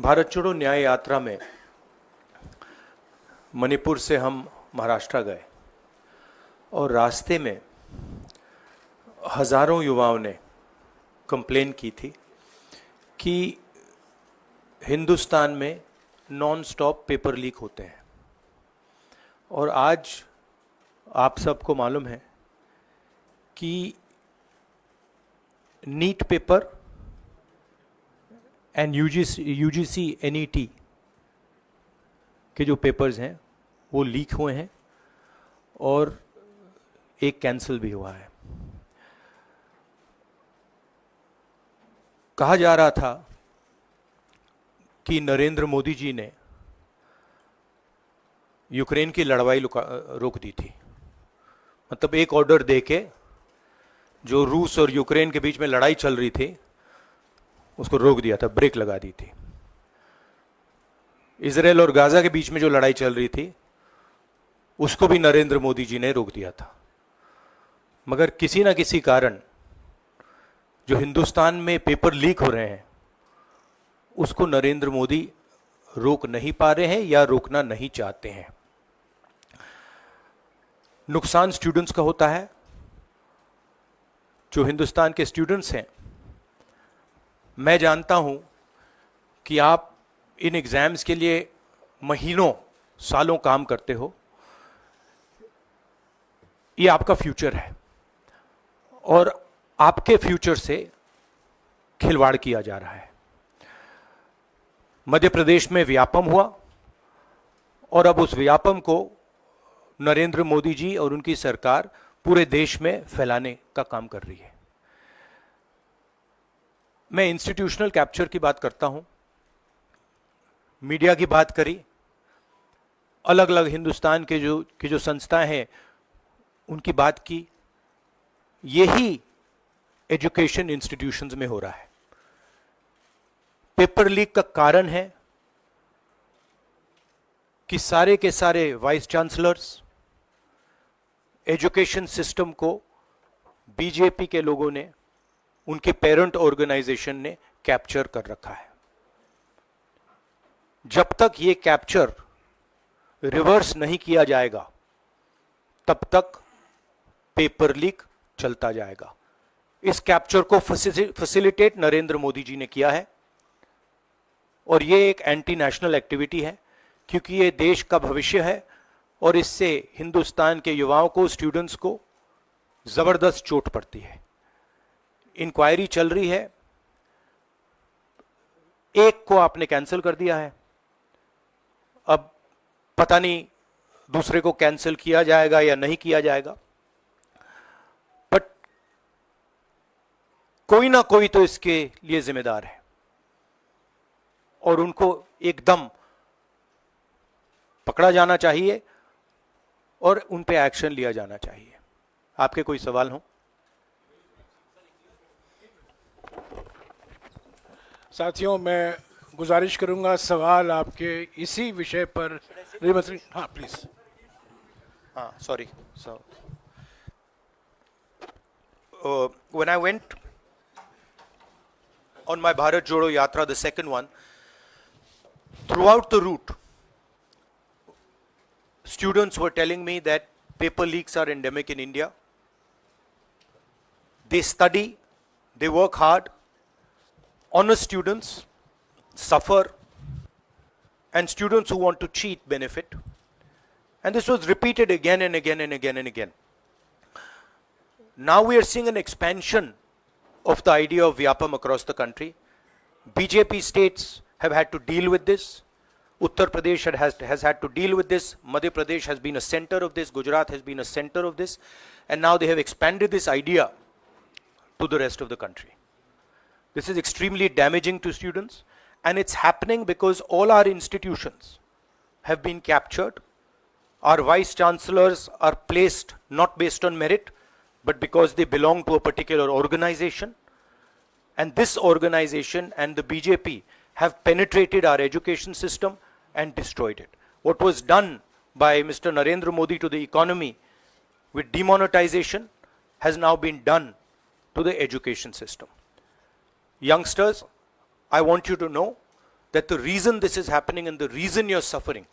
भारत छोड़ो न्याय यात्रा में मणिपुर से हम महाराष्ट्र गए और रास्ते में हज़ारों युवाओं ने कंप्लेन की थी कि हिंदुस्तान में नॉन स्टॉप पेपर लीक होते हैं। और आज आप सबको मालूम है कि NEET paper and UGC NET के जो पेपर्स हैं वो लीक हुए हैं और एक कैंसिल भी हुआ है। कहा जा रहा था कि नरेंद्र मोदी जी ने यूक्रेन की लड़ाई रोक दी थी। मतलब एक ऑर्डर देके जो रूस और यूक्रेन के बीच में लड़ाई चल रही थी उसको रोक दिया था, ब्रेक लगा दी थी। इजराइल और गाजा के बीच में जो लड़ाई चल रही थी उसको भी नरेंद्र मोदी जी ने रोक दिया था। मगर किसी ना किसी कारण जो हिंदुस्तान में पेपर लीक हो रहे हैं उसको नरेंद्र मोदी रोक नहीं पा रहे हैं या रोकना नहीं चाहते हैं। नुकसान स्टूडेंट्स का होता है। जो हिंदुस्तान के स्टूडेंट्स हैं, मैं जानता हूं कि आप इन एग्जाम्स के लिए महीनों सालों काम करते हो। ये आपका फ्यूचर है और आपके फ्यूचर से खिलवाड़ किया जा रहा है। मध्य प्रदेश में व्यापम हुआ और अब उस व्यापम को नरेंद्र मोदी जी और उनकी सरकार पूरे देश में फैलाने का काम कर रही है। मैं इंस्टीट्यूशनल कैप्चर की बात करता हूं, मीडिया की बात करी, अलग अलग हिंदुस्तान के जो संस्थाएं हैं उनकी बात की। यही एजुकेशन इंस्टीट्यूशंस में हो रहा है। पेपर लीक का कारण है कि सारे के सारे वाइस चांसलर्स, एजुकेशन सिस्टम को बीजेपी के लोगों ने, उनके पेरेंट ऑर्गेनाइजेशन ने कैप्चर कर रखा है। जब तक ये कैप्चर रिवर्स नहीं किया जाएगा तब तक पेपर लीक चलता जाएगा। इस कैप्चर को फैसिलिटेट नरेंद्र मोदी जी ने किया है और ये एक एंटी नेशनल एक्टिविटी है क्योंकि ये देश का भविष्य है और इससे हिंदुस्तान के युवाओं को, स्टूडेंट्स को जबरदस्त चोट पड़ती है। इंक्वायरी चल रही है, एक को आपने कैंसिल कर दिया है, अब पता नहीं दूसरे को कैंसिल किया जाएगा या नहीं किया जाएगा। बट कोई ना कोई तो इसके लिए जिम्मेदार है और उनको एकदम पकड़ा जाना चाहिए और उन पे एक्शन लिया जाना चाहिए। आपके कोई सवाल हो? साथियों, मैं गुजारिश करूंगा सवाल आपके इसी विषय पर। हाँ प्लीज। हाँ, sorry. So, when I went on my Bharat Jodo Yatra, the second one, throughout the route, students were telling me that paper leaks are endemic in India. They study, they work hard, honest students suffer, and students who want to cheat benefit. And this was repeated again and again and again and again. Now we are seeing an expansion of the idea of Vyapam across the country. BJP states have had to deal with this. Uttar Pradesh has had to deal with this. Madhya Pradesh has been a center of this. Gujarat has been a center of this. And now they have expanded this idea to the rest of the country. This is extremely damaging to students. And it's happening because all our institutions have been captured. Our vice chancellors are placed not based on merit, but because they belong to a particular organization. And this organization and the BJP have penetrated our education system and destroyed it. What was done by Mr. Narendra Modi to the economy with demonetization has now been done to the education system. Youngsters, I want you to know that the reason this is happening and the reason you're suffering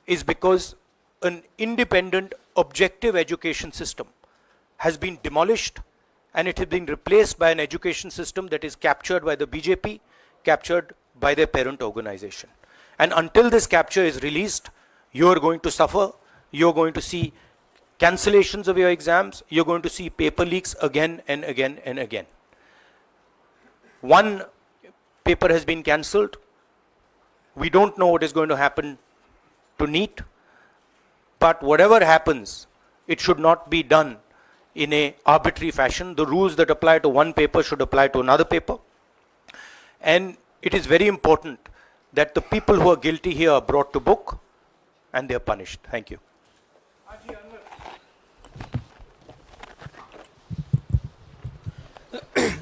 is because an independent, objective education system has been demolished and it has been replaced by an education system that is captured by the BJP, captured by their parent organization. And until this capture is released, you are going to suffer. You're going to see cancellations of your exams. You're going to see paper leaks again and again and again. One paper has been cancelled. We don't know what is going to happen to NEET. But whatever happens, it should not be done in a arbitrary fashion. The rules that apply to one paper should apply to another paper. And it is very important that the people who are guilty here are brought to book and they are punished. Thank you.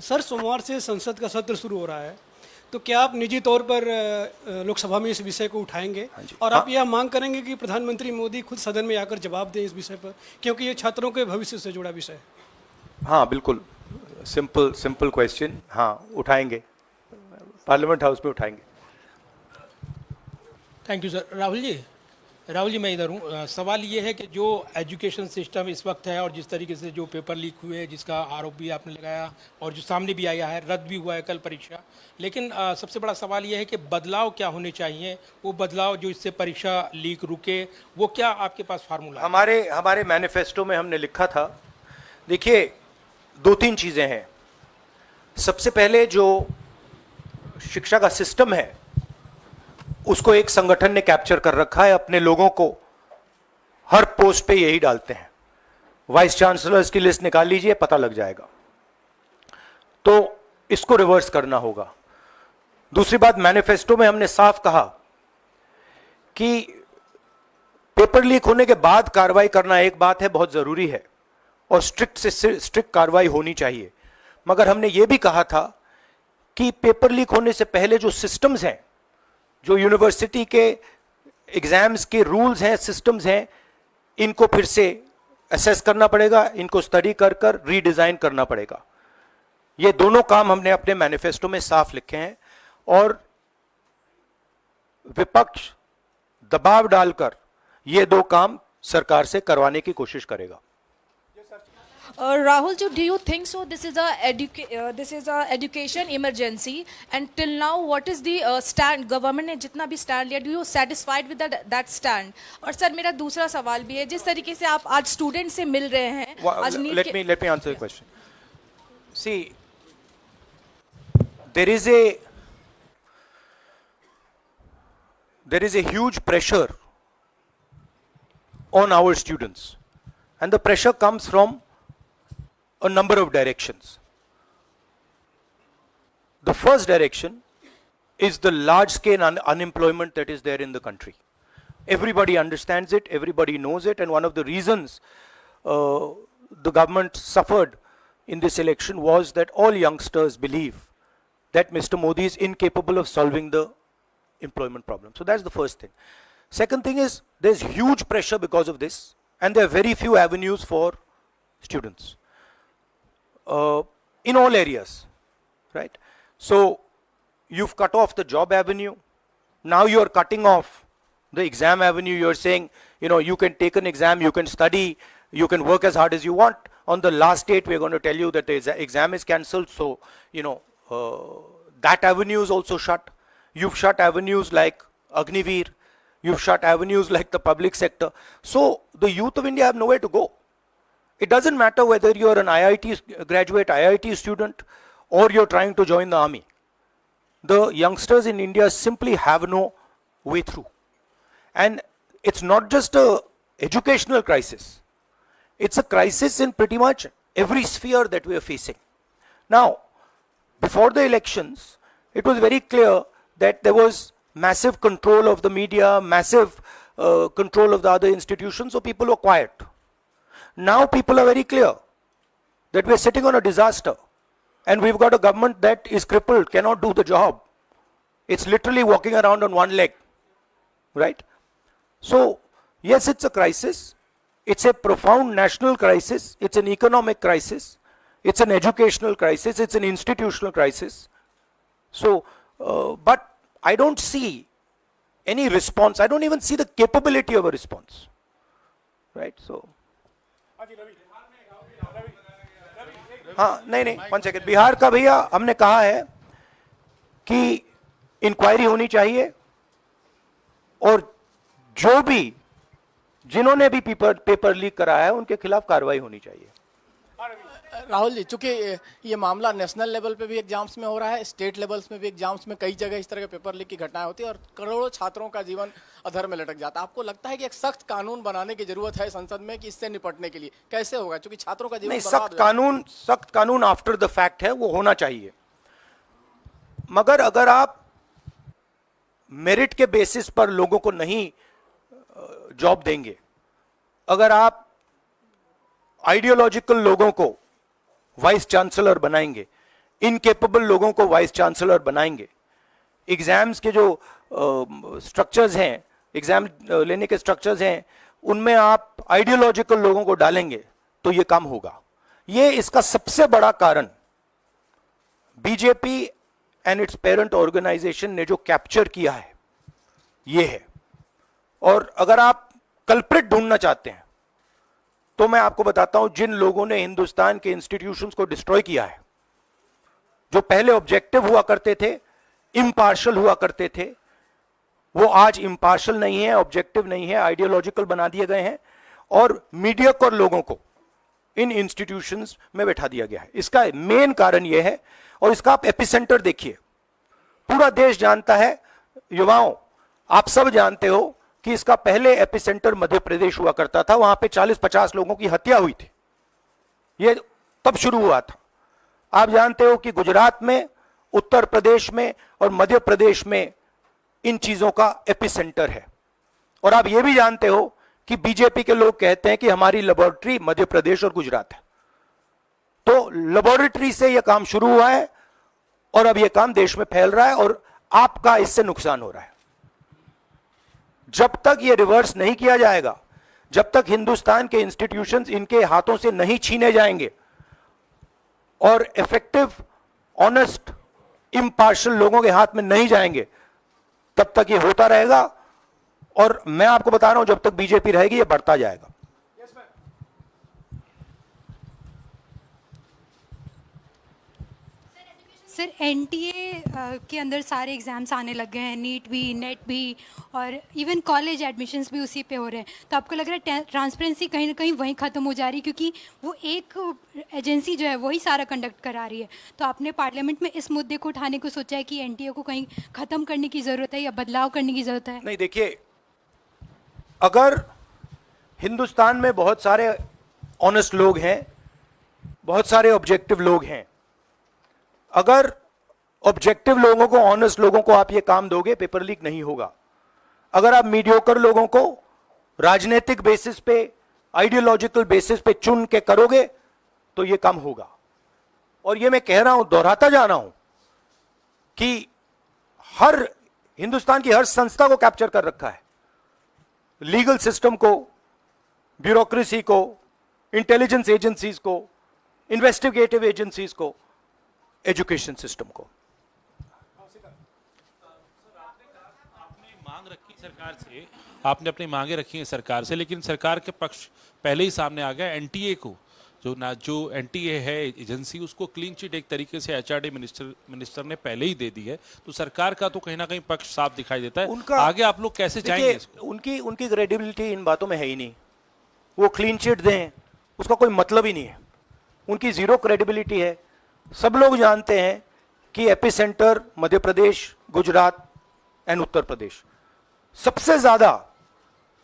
Sir, सोमवार से संसद का सत्र शुरू हो रहा है, तो क्या आप निजी तौर पर लोकसभा में इस विषय को उठाएंगे और आप यह मांग करेंगे कि प्रधानमंत्री मोदी खुद सदन में आकर जवाब दें इस विषय पर, क्योंकि ये छात्रों के भविष्य से जुड़ा विषय है? हाँ, बिल्कुल, सिंपल क्वेश्चन. हाँ, उठाएंगे, पार्लियामेंट हाउस में उठाएंगे. Thank you sir. Rahul ji मैं इधर हूँ. सवाल ये है कि जो एजुकेशन सिस्टम इस वक्त है और जिस तरीके से जो पेपर लीक हुए, जिसका आरोप भी आपने लगाया और जो सामने भी आया है, रद्द भी हुआ है कल परीक्षा, लेकिन सबसे बड़ा सवाल ये है कि बदलाव क्या होने चाहिए, वो बदलाव जो इससे परीक्षा लीक रुके, वो क्या आपके पास फार्मूला? हमारे मैनिफेस्टो में हमने लिखा था, देखिए 2-3 चीज़ें हैं. सबसे पहले जो शिक्षा का सिस्टम है उसको एक संगठन ने कैप्चर कर रखा है. अपने लोगों को हर पोस्ट पे यही डालते हैं. वाइस चांसलर्स की लिस्ट निकाल लीजिए, पता लग जाएगा. तो इसको रिवर्स करना होगा. दूसरी बात, मैनिफेस्टो में हमने साफ कहा कि पेपर लीक होने के बाद कार्रवाई करना एक बात है, बहुत जरूरी है और स्ट्रिक्ट से स्ट्रिक्ट कार्रवाई होनी चाहिए. मगर हमने यह भी कहा था कि पेपर लीक होने से पहले जो सिस्टम्स हैं, जो यूनिवर्सिटी के एग्जाम्स के रूल्स हैं, सिस्टम्स हैं, इनको फिर से असेस करना पड़ेगा, इनको स्टडी कर रीडिजाइन करना पड़ेगा. ये दोनों काम हमने अपने मैनिफेस्टो में साफ लिखे हैं और विपक्ष दबाव डालकर ये 2 काम सरकार से करवाने की कोशिश करेगा. Rahul ji, do you think so? This is a education emergency, and till now, what is the stand? Government ने जितना भी stand लिया, do you satisfied with that stand? और सर मेरा दूसरा सवाल भी है, जिस तरीके से आप आज स्टूडेंट से मिल रहे हैं, आज let me answer the question. See, there is a huge pressure on our students, and the pressure comes from a number of directions. The first direction is the large scale unemployment that is there in the country. Everybody understands it, everybody knows it, and one of the reasons the government suffered in this election was that all youngsters believe that Mr. Modi is incapable of solving the employment problem. So that's the first thing. Second thing is there's huge pressure because of this, and there are very few avenues for students. In all areas, right? So you've cut off the job avenue. Now you're cutting off the exam avenue. You're saying, you can take an exam, you can study, you can work as hard as you want. On the last date, we're going to tell you that the exam is cancelled. So, that avenue is also shut. You've shut avenues like Agniveer. You've shut avenues like the public sector. So the youth of India have nowhere to go. It doesn't matter whether you're an IIT graduate, IIT student, or you're trying to join the army. The youngsters in India simply have no way through. And it's not just an educational crisis. It's a crisis in pretty much every sphere that we are facing. Now, before the elections, it was very clear that there was massive control of the media, massive control of the other institutions, so people were quiet. Now people are very clear that we are sitting on a disaster and we've got a government that is crippled, cannot do the job. It's literally walking around on one leg, right? So, yes, it's a crisis. It's a profound national crisis. It's an economic crisis. It's an educational crisis. It's an institutional crisis. So, but I don't see any response. I don't even see the capability of a response. Right? So. हाँ नहीं, 1 second. Bihar का भैया हमने कहा है कि inquiry होनी चाहिए और जो भी जिन्होंने भी पेपर लीक कराया है उनके खिलाफ कार्रवाई होनी चाहिए. राहुल जी, चूंकि ये मामला नेशनल लेवल पे भी एग्जाम्स में हो रहा है, स्टेट लेवल्स में भी एग्जाम्स में कई जगह इस तरह के पेपर लीक की घटनाएं होती है और करोड़ों छात्रों का जीवन अधर में लटक जाता है. आपको लगता है कि एक सख्त कानून बनाने की जरूरत है संसद में कि इससे निपटने के लिए? कैसे होगा, क्योंकि छात्रों का जीवन नहीं, बर्बाद हो जाता है. सख्त कानून आफ्टर द फैक्ट है, वो होना चाहिए. मगर अगर आप मेरिट के बेसिस पर लोगों को नहीं जॉब देंगे, अगर आप आइडियोलॉजिकल लोगों को वाइस चांसलर बनाएंगे, इनकेपेबल लोगों को वाइस चांसलर बनाएंगे, एग्जाम्स के जो स्ट्रक्चर्स हैं, एग्जाम लेने के स्ट्रक्चर्स हैं, उनमें आप आइडियोलॉजिकल लोगों को डालेंगे तो ये काम होगा. ये इसका सबसे बड़ा कारण BJP and its parent organisation ने जो कैप्चर किया है ये है. और अगर आप कल्प्रिट ढूंढना चाहते हैं तो मैं आपको बताता हूं जिन लोगों ने हिंदुस्तान के इंस्टीट्यूशंस को डिस्ट्रॉय किया है, जो पहले ऑब्जेक्टिव हुआ करते थे, इम्पार्शल हुआ करते थे, वो आज इम्पार्शल नहीं है, ऑब्जेक्टिव नहीं है, आइडियोलॉजिकल बना दिए गए हैं और मीडियोकर लोगों को इन इंस्टीट्यूशंस में बैठा दिया गया है. इसका मेन कारण यह है. और इसका आप एपिसेंटर देखिए, पूरा देश जानता है, युवाओं आप सब जानते हो कि इसका पहले एपिसेंटर मध्य प्रदेश हुआ करता था. वहां पे 40-50 लोगों की हत्या हुई थी. ये तब शुरू हुआ था. आप जानते हो कि गुजरात में, उत्तर प्रदेश में और मध्य प्रदेश में इन चीजों का एपिसेंटर है. और आप ये भी जानते हो कि बीजेपी के लोग कहते हैं कि हमारी लेबोरेटरी मध्य प्रदेश और गुजरात है. तो लेबोरेटरी से यह काम शुरू हुआ है और अब यह काम देश में फैल रहा है और आपका इससे नुकसान हो रहा है. जब तक यह रिवर्स नहीं किया जाएगा, जब तक हिंदुस्तान के इंस्टीट्यूशंस इनके हाथों से नहीं छीने जाएंगे और इफेक्टिव, ऑनेस्ट, इम्पार्शल लोगों के हाथ में नहीं जाएंगे, तब तक यह होता रहेगा. और मैं आपको बता रहा हूं, जब तक बीजेपी रहेगी यह बढ़ता जाएगा. सर, एनटीए के अंदर सारे एग्ज़ाम्स आने लग गए हैं, नीट भी, नेट भी, और इवन कॉलेज एडमिशन्स भी उसी पे हो रहे हैं. तो आपको लग रहा है ट्रांसपेरेंसी कहीं ना कहीं वहीं ख़त्म हो जा रही है, क्योंकि वो एक एजेंसी जो है वही सारा कंडक्ट करा रही है. तो आपने पार्लियामेंट में इस मुद्दे को उठाने को सोचा है कि एनटीए को कहीं ख़त्म करने की ज़रूरत है या बदलाव करने की ज़रूरत है? नहीं, देखिए, अगर हिंदुस्तान में बहुत सारे ऑनेस्ट लोग हैं, बहुत सारे ऑब्जेक्टिव लोग हैं, अगर ऑब्जेक्टिव लोगों को, ऑनेस्ट लोगों को आप ये काम दोगे, पेपर लीक नहीं होगा. अगर आप मीडियोकर लोगों को राजनीतिक बेसिस पे, आइडियोलॉजिकल बेसिस पे चुन के करोगे तो ये काम होगा. और ये मैं कह रहा हूं, दोहराता जा रहा हूं कि हर हिंदुस्तान की हर संस्था को कैप्चर कर रखा है. लीगल सिस्टम को, ब्यूरोक्रेसी को, इंटेलिजेंस एजेंसीज को, इन्वेस्टिगेटिव एजेंसीज को, एजुकेशन सिस्टम को. आपने अपनी मांगे रखी हैं सरकार से, लेकिन सरकार के पक्ष पहले ही सामने आ गया. एनटीए को जो एनटीए है एजेंसी, उसको क्लीन चिट एक तरीके से एचआरडी मिनिस्टर ने पहले ही दे दी है. तो सरकार का तो कहीं ना कहीं पक्ष साफ दिखाई देता है. आगे आप लोग कैसे जाएंगे इसको? उनकी क्रेडिबिलिटी इन बातों में है ही नहीं. वो क्लीन चिट दें, उसका कोई मतलब ही नहीं है. उनकी जीरो क्रेडिबिलिटी है. सब लोग जानते हैं कि एपिसेंटर मध्य प्रदेश, गुजरात एंड उत्तर प्रदेश. सबसे ज्यादा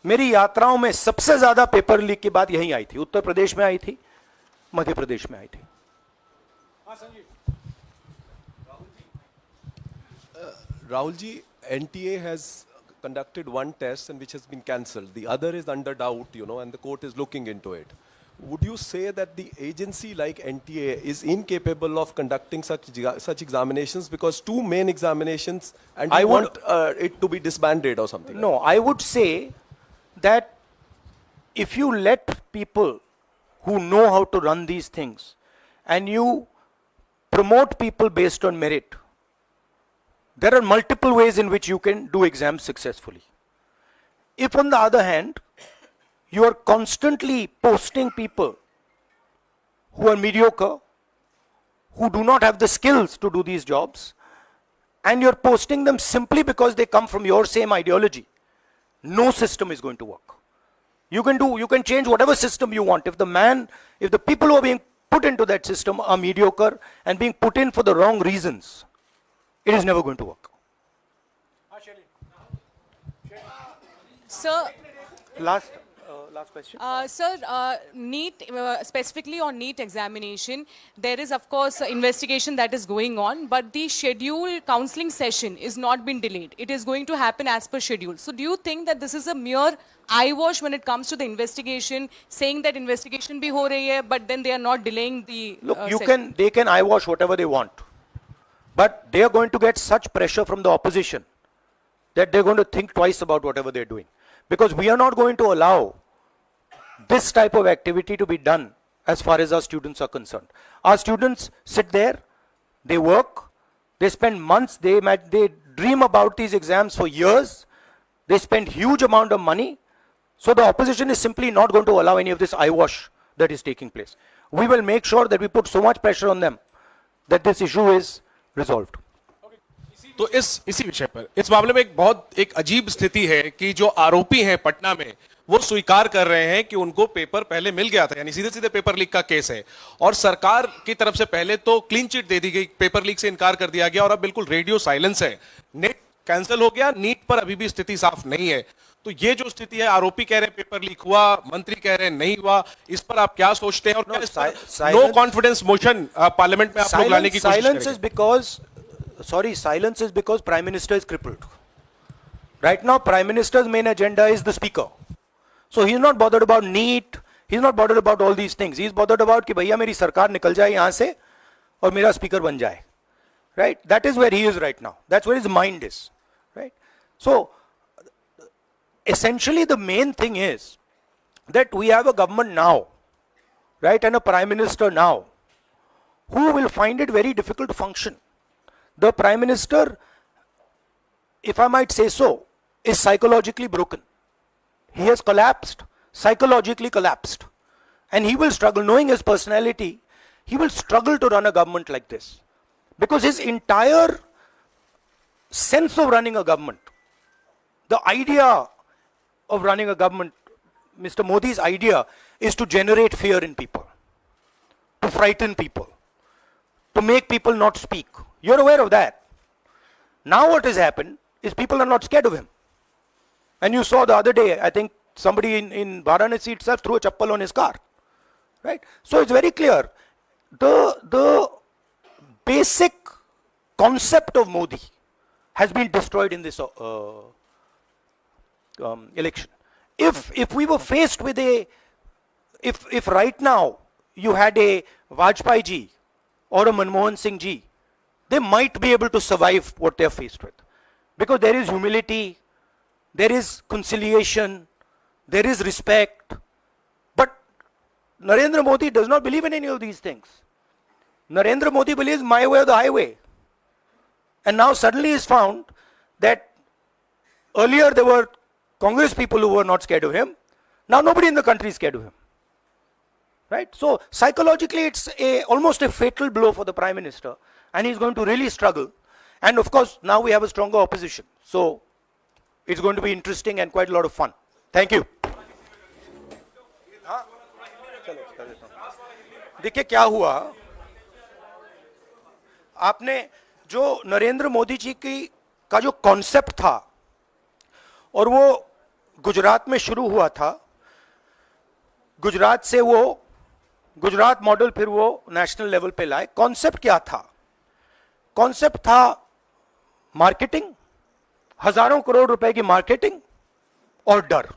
मेरी यात्राओं में सबसे ज्यादा पेपर लीक की बात यहीं आई थी. उत्तर प्रदेश में आई थी, मध्य प्रदेश में आई थी. Rahul ji, NTA has conducted one test and which has been cancelled. The other is under doubt, and the court is looking into it. Would you say that the agency like NTA is incapable of conducting such examinations, because two main examinations, and I want it to be disbanded or something? No, I would say that if you let people who know how to run these things and you promote people based on merit, there are multiple ways in which you can do exams successfully. If on the other hand, you are constantly posting people who are mediocre, who do not have the skills to do these jobs, and you're posting them simply because they come from your same ideology, no system is going to work. You can change whatever system you want. If the people who are being put into that system are mediocre and being put in for the wrong reasons, it is never going to work. Sir, Last question. Sir, NEET, specifically on NEET examination, there is of course investigation that is going on, but the scheduled counseling session is not been delayed. It is going to happen as per schedule. So do you think that this is a mere eyewash when it comes to the investigation, saying that investigation bhi ho rahi hai, but then they are not delaying the Look, session? they can eyewash whatever they want, but they are going to get such pressure from the opposition that they're going to think twice about whatever they're doing. Because we are not going to allow this type of activity to be done as far as our students are concerned. Our students sit there, they work, they spend months, they dream about these exams for years, they spend huge amount of money. So the opposition is simply not going to allow any of this eyewash that is taking place. We will make sure that we put so much pressure on them that this issue is resolved. तो इसी विषय पर इस मामले में एक अजीब स्थिति है कि जो आरोपी हैं पटना में वो स्वीकार कर रहे हैं कि उनको पेपर पहले मिल गया था, यानी सीधे सीधे पेपर लीक का केस है और सरकार की तरफ से पहले तो क्लीन चिट दे दी गई, पेपर लीक से इनकार कर दिया गया और अब बिल्कुल रेडियो साइलेंस है। नेट कैंसिल हो गया, नीट पर अभी भी स्थिति साफ नहीं है। तो ये जो स्थिति है, आरोपी कह रहे हैं पेपर लीक हुआ, मंत्री कह रहे हैं नहीं हुआ, इस पर आप क्या सोचते हैं और क्या इस पर नो कॉन्फिडेंस मोशन पार्लियामेंट में आप लोग लाने की कोशिश करेंगे? Silence is because Prime Minister is crippled. Right now, Prime Minister's main agenda is the Speaker. So he's not bothered about NEET, he's not bothered about all these things. He's bothered about कि भैया मेरी सरकार निकल जाए यहाँ से और मेरा speaker बन जाए. Right? That is where he is right now. That's where his mind is. Right? So, essentially the main thing is that we have a government now, right, and a Prime Minister now, who will find it very difficult to function. The Prime Minister, if I might say so, is psychologically broken. He has collapsed, psychologically collapsed. And he will struggle, knowing his personality, he will struggle to run a government like this. Because his entire sense of running a government, the idea of running a government, Mr. Modi's idea is to generate fear in people, to frighten people, to make people not speak. You're aware of that. Now what has happened is people are not scared of him. And you saw the other day, I think somebody in Varanasi itself threw a chappal on his car. Right? So it's very clear. The basic concept of Modi has been destroyed in this election. If we were faced with if right now you had a Vajpayee ji or a Manmohan Singh ji, they might be able to survive what they are faced with. Because there is humility, there is conciliation, there is respect. But Narendra Modi does not believe in any of these things. Narendra Modi believes my way or the highway. And now suddenly is found that earlier there were Congress people who were not scared of him. Now nobody in the country is scared of him. Right? So psychologically it's almost a fatal blow for the Prime Minister. And he's going to really struggle. And of course, now we have a stronger opposition. So it's going to be interesting and quite a lot of fun. Thank you. देखिए क्या हुआ, आपने जो नरेंद्र मोदी जी का जो concept था और वो गुजरात में शुरू हुआ था, गुजरात से वो गुजरात मॉडल फिर वो नेशनल लेवल पे लाए। कॉन्सेप्ट क्या था? कॉन्सेप्ट था मार्केटिंग, हजारों करोड़ रुपए की मार्केटिंग और डर,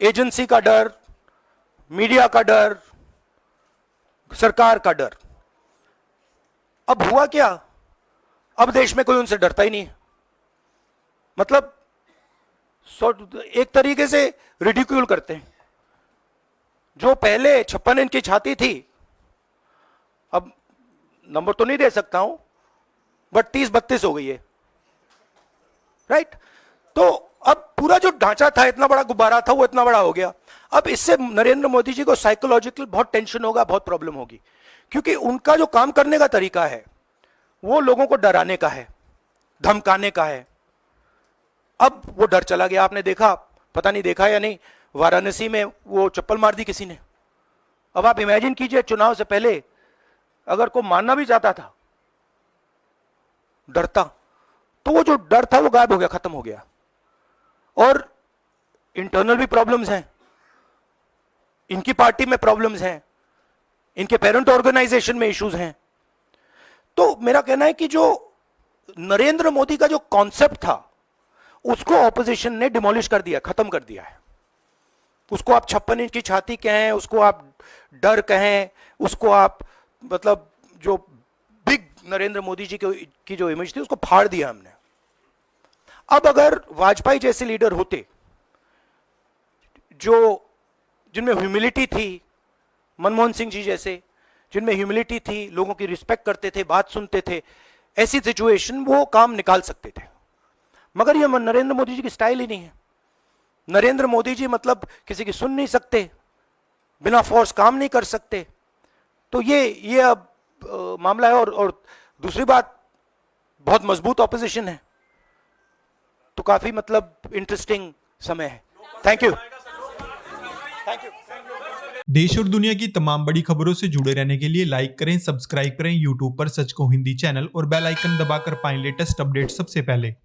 एजेंसी का डर, मीडिया का डर, सरकार का डर। अब हुआ क्या? अब देश में कोई उनसे डरता ही नहीं है। मतलब एक तरीके से रिडिक्यूल करते हैं। जो पहले 56 इंच की छाती थी, अब नंबर तो नहीं दे सकता हूं, बट 30-32 हो गई है, राइट? तो अब पूरा जो ढांचा था, इतना बड़ा गुब्बारा था, वो इतना बड़ा हो गया। अब इससे नरेंद्र मोदी जी को साइकोलॉजिकल बहुत टेंशन होगा, बहुत प्रॉब्लम होगी, क्योंकि उनका जो काम करने का तरीका है वो लोगों को डराने का है, धमकाने का है। अब वो डर चला गया। आपने देखा, पता नहीं देखा या नहीं, वाराणसी में वो चप्पल मार दी किसी ने। अब आप इमेजिन कीजिए, चुनाव से पहले अगर कोई मारना भी चाहता था डरता, तो वो जो डर था वो गायब हो गया, खत्म हो गया। और इंटरनल भी प्रॉब्लम्स हैं, इनकी पार्टी में प्रॉब्लम्स हैं, इनके पेरेंट ऑर्गेनाइजेशन में इश्यूज हैं। तो मेरा कहना है कि जो नरेंद्र मोदी का जो कॉन्सेप्ट था उसको ऑपोजिशन ने डिमोलिश कर दिया, खत्म कर दिया है। उसको आप 56 इंच की छाती कहें, उसको आप डर कहें, उसको आप मतलब जो बिग नरेंद्र मोदी जी की जो इमेज थी उसको फाड़ दिया हमने। अब अगर वाजपेयी जैसे लीडर होते जो जिनमें ह्यूमिलिटी थी, मनमोहन सिंह जी जैसे जिनमें ह्यूमिलिटी थी, लोगों की रिस्पेक्ट करते थे, बात सुनते थे, ऐसी सिचुएशन वो काम निकाल सकते थे। मगर ये नरेंद्र मोदी जी की स्टाइल ही नहीं है। नरेंद्र मोदी जी मतलब किसी की सुन नहीं सकते, बिना फोर्स काम नहीं कर सकते। तो ये अब मामला है। और दूसरी बात, बहुत मजबूत ऑपोजिशन है, तो काफी मतलब इंटरेस्टिंग समय है। Thank you. देश और दुनिया की तमाम बड़ी खबरों से जुड़े रहने के लिए लाइक करें, सब्सक्राइब करें यूट्यूब पर सच को हिंदी चैनल और बेल आइकन दबाकर पाएं लेटेस्ट अपडेट सबसे पहले।